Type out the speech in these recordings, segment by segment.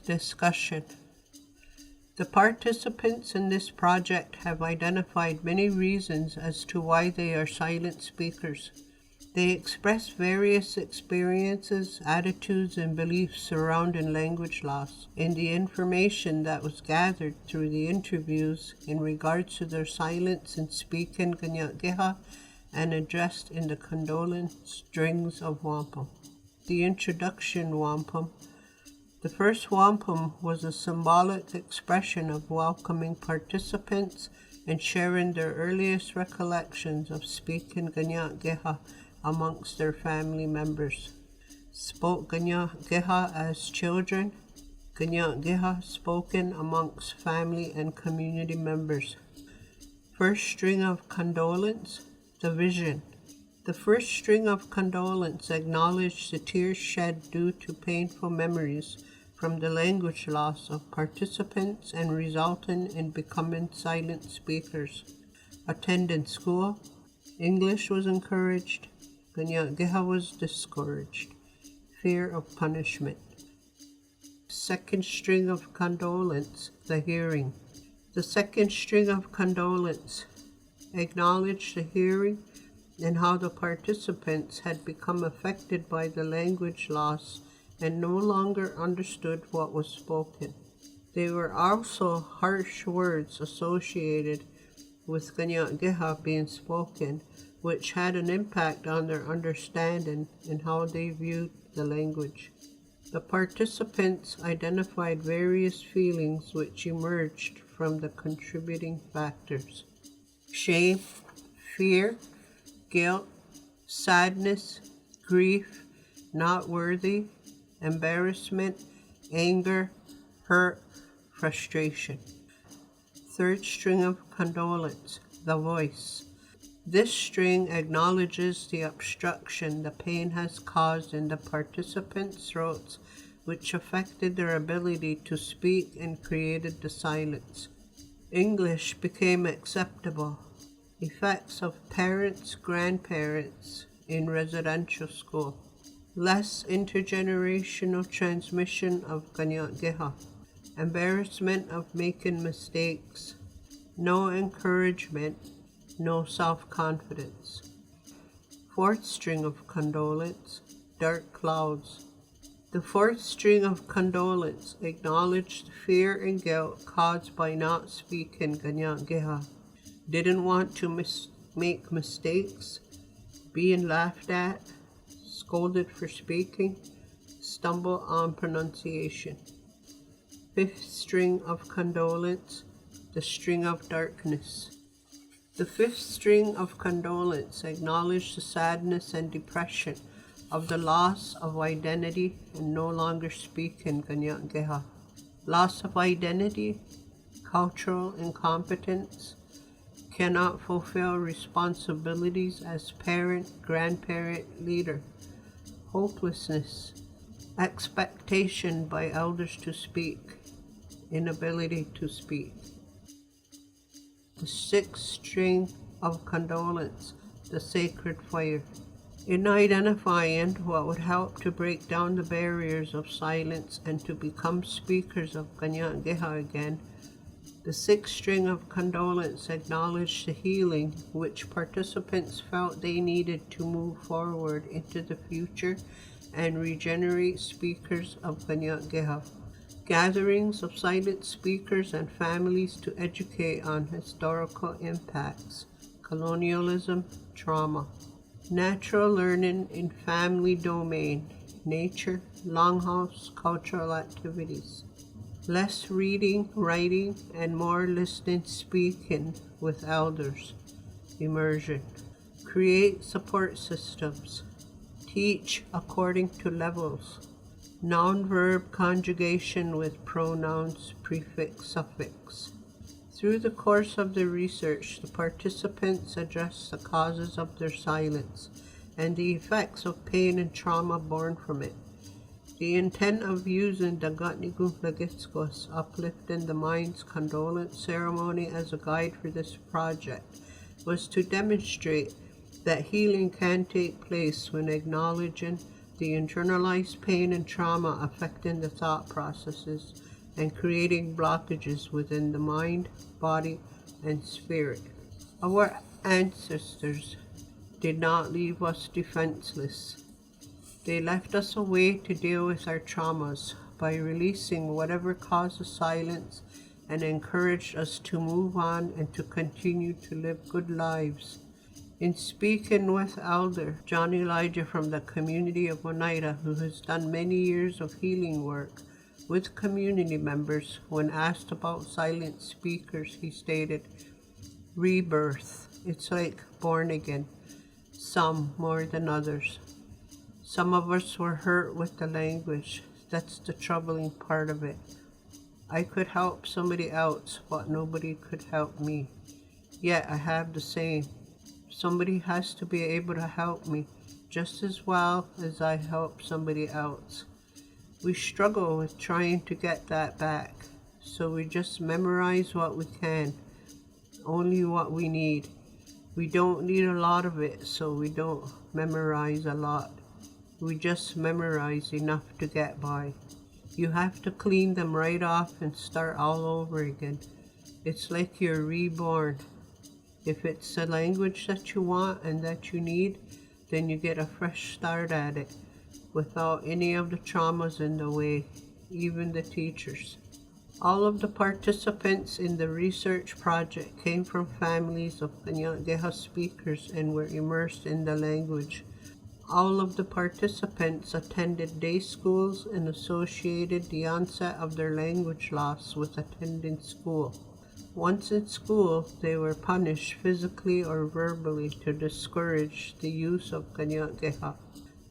Discussion. The participants in this project have identified many reasons as to why they are silent speakers. They express various experiences, attitudes, and beliefs surrounding language loss. In the information that was gathered through the interviews in regards to their silence in speaking Kanien'kéha and addressed in the condolence strings of wampum. The introduction wampum. The first wampum was a symbolic expression of welcoming participants and sharing their earliest recollections of speaking Kanien'kéha amongst their family members. Spoke Kanien'kéha as children. Kanien'kéha spoken amongst family and community members. First string of condolence, the vision. The first string of condolence acknowledged the tears shed due to painful memories from the language loss of participants and resulting in becoming silent speakers. Attending school. English was encouraged. Kanien'kéha was discouraged. Fear of punishment. Second string of condolence, the hearing. The second string of condolence acknowledged the hearing and how the participants had become affected by the language loss and no longer understood what was spoken. There were also harsh words associated with Kanien'kéha being spoken, which had an impact on their understanding and how they viewed the language. The participants identified various feelings which emerged from the contributing factors: shame, fear, guilt, sadness, grief, not worthy, embarrassment, anger, hurt, frustration. Third string of condolence, the voice. This string acknowledges the obstruction the pain has caused in the participants' throats, which affected their ability to speak and created the silence. English became acceptable. Effects of parents, grandparents in residential school. Less intergenerational transmission of Kanien'kéha. Embarrassment of making mistakes. No encouragement. No self-confidence. Fourth string of condolence, dark clouds. The fourth string of condolence acknowledged fear and guilt caused by not speaking Kanien'kéha. Didn't want to make mistakes, being laughed at, scolded for speaking, stumble on pronunciation. Fifth string of condolence, the string of darkness. The fifth string of condolence acknowledged the sadness and depression of the loss of identity and no longer speaking Kanien'kéha. Loss of identity, cultural incompetence, cannot fulfill responsibilities as parent, grandparent, leader. Hopelessness, expectation by elders to speak, inability to speak. The sixth string of condolence, the sacred fire. In identifying what would help to break down the barriers of silence and to become speakers of Kanien'kéha again, the sixth string of condolence acknowledged the healing which participants felt they needed to move forward into the future and regenerate speakers of Kanien'kéha. Gatherings of silent speakers and families to educate on historical impacts, colonialism, trauma. Natural learning in family domain, nature, longhouse, cultural activities. Less reading, writing, and more listening, speaking with elders. Immersion. Create support systems. Teach according to levels. Noun-verb conjugation with pronouns, prefix, suffix. Through the course of the research, the participants addressed the causes of their silence and the effects of pain and trauma born from it. The intent of using the Gatnigu Uplifting the Mind's condolence ceremony as a guide for this project was to demonstrate that healing can take place when acknowledging the internalized pain and trauma affecting the thought processes and creating blockages within the mind, body, and spirit. Our ancestors did not leave us defenseless. They left us a way to deal with our traumas by releasing whatever caused silence and encouraged us to move on and to continue to live good lives. In speaking with Elder John Elijah from the community of Oneida, who has done many years of healing work with community members, when asked about silent speakers, he stated, "Rebirth. It's like born again, some more than others. Some of us were hurt with the language. That's the troubling part of it. I could help somebody else, but nobody could help me. Yet I have the same. Somebody has to be able to help me just as well as I help somebody else. We struggle with trying to get that back, so we just memorize what we can, only what we need. We don't need a lot of it, so we don't memorize a lot. We just memorize enough to get by. You have to clean them right off and start all over again. It's like you're reborn. If it's a language that you want and that you need, then you get a fresh start at it without any of the traumas in the way, even the teachers. All of the participants in the research project came from families of Kanien'kéha speakers and were immersed in the language. All of the participants attended day schools and associated the onset of their language loss with attending school. Once in school, they were punished physically or verbally to discourage the use of Kanien'kéha.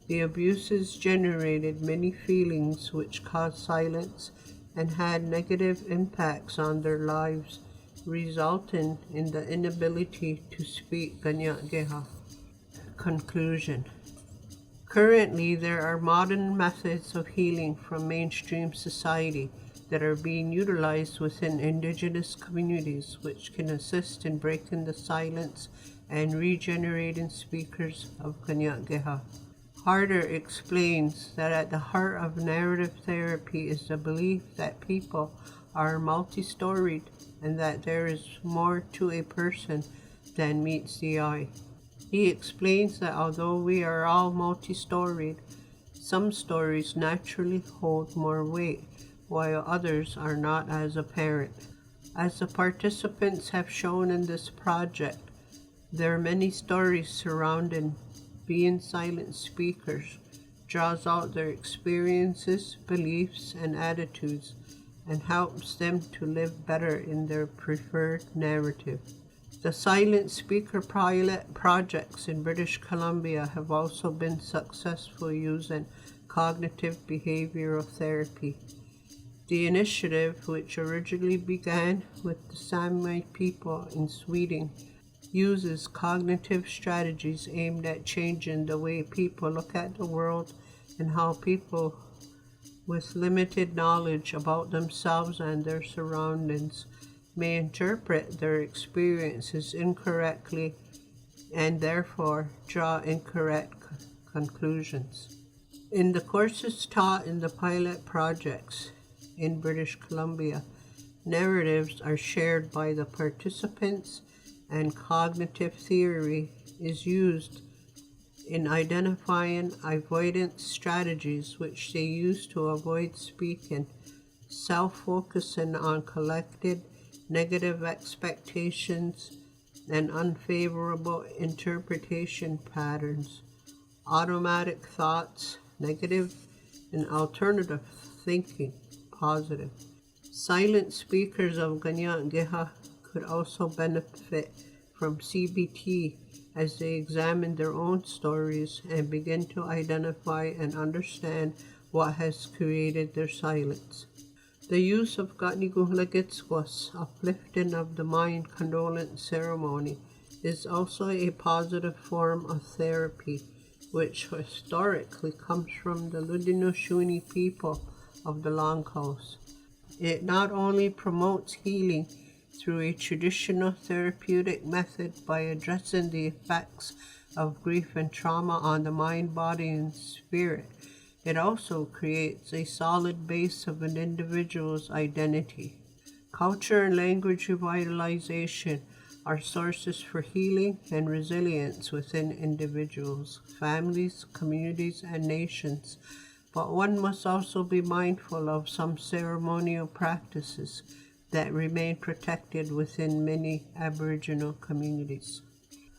The abuses generated many feelings which caused silence and had negative impacts on their lives, resulting in the inability to speak Kanien'kéha. Conclusion. Currently, there are modern methods of healing from mainstream society that are being utilized within indigenous communities, which can assist in breaking the silence and regenerating speakers of Kanien'kéha. Harder explains that at the heart of narrative therapy is the belief that people are multi-storied and that there is more to a person than meets the eye. He explains that although we are all multi-storied, some stories naturally hold more weight, while others are not as apparent. As the participants have shown in this project, there are many stories surrounding being silent speakers, draws out their experiences, beliefs, and attitudes, and helps them to live better in their preferred narrative. The silent speaker pilot projects in British Columbia have also been successful using cognitive behavioral therapy. The initiative, which originally began with the Sami people in Sweden, uses cognitive strategies aimed at changing the way people look at the world and how people with limited knowledge about themselves and their surroundings may interpret their experiences incorrectly and therefore draw incorrect conclusions. In the courses taught in the pilot projects in British Columbia, narratives are shared by the participants and cognitive theory is used in identifying avoidance strategies which they use to avoid speaking, self-focusing on collected negative expectations and unfavorable interpretation patterns, automatic thoughts, negative, and alternative thinking, positive. Silent speakers of Kanien'kéha could also benefit from CBT as they examine their own stories and begin to identify and understand what has created their silence. The use of Gatniguhlagitswas, uplifting of the mind condolence ceremony, is also a positive form of therapy, which historically comes from the Ludinoshuni people of the Long Coast. It not only promotes healing through a traditional therapeutic method by addressing the effects of grief and trauma on the mind, body, and spirit. It also creates a solid base of an individual's identity. Culture and language revitalization are sources for healing and resilience within individuals, families, communities, and nations. But one must also be mindful of some ceremonial practices that remain protected within many Aboriginal communities.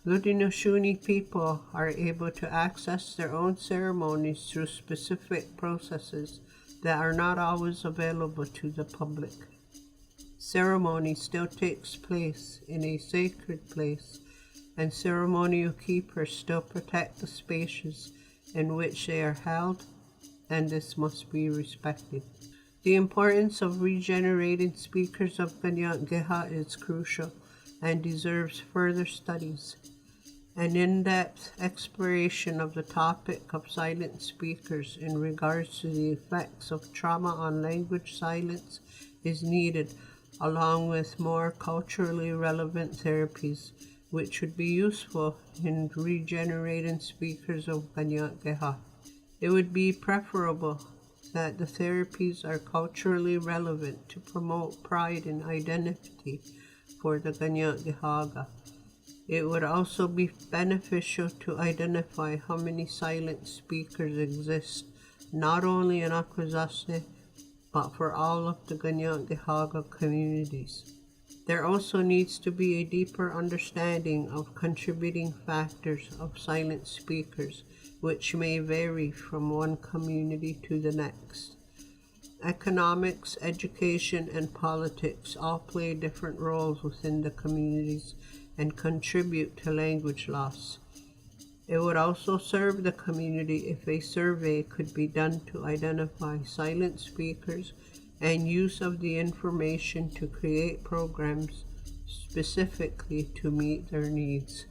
Haudenosaunee people are able to access their own ceremonies through specific processes that are not always available to the public. Ceremony still takes place in a sacred place, and ceremonial keepers still protect the spaces in which they are held, and this must be respected. The importance of regenerating speakers of Kanien'kéha is crucial and deserves further studies. An in-depth exploration of the topic of silent speakers in regards to the effects of trauma on language silence is needed, along with more culturally relevant therapies, which would be useful in regenerating speakers of Kanien'kéha. It would be preferable that the therapies are culturally relevant to promote pride and identity for the Kanien'kéha. It would also be beneficial to identify how many silent speakers exist, not only in Akwesasne, but for all of the Kanien'kéha communities. There also needs to be a deeper understanding of contributing factors of silent speakers, which may vary from one community to the next. Economics, education, and politics all play different roles within the communities and contribute to language loss. It would also serve the community if a survey could be done to identify silent speakers and use of the information to create programs specifically to meet their needs.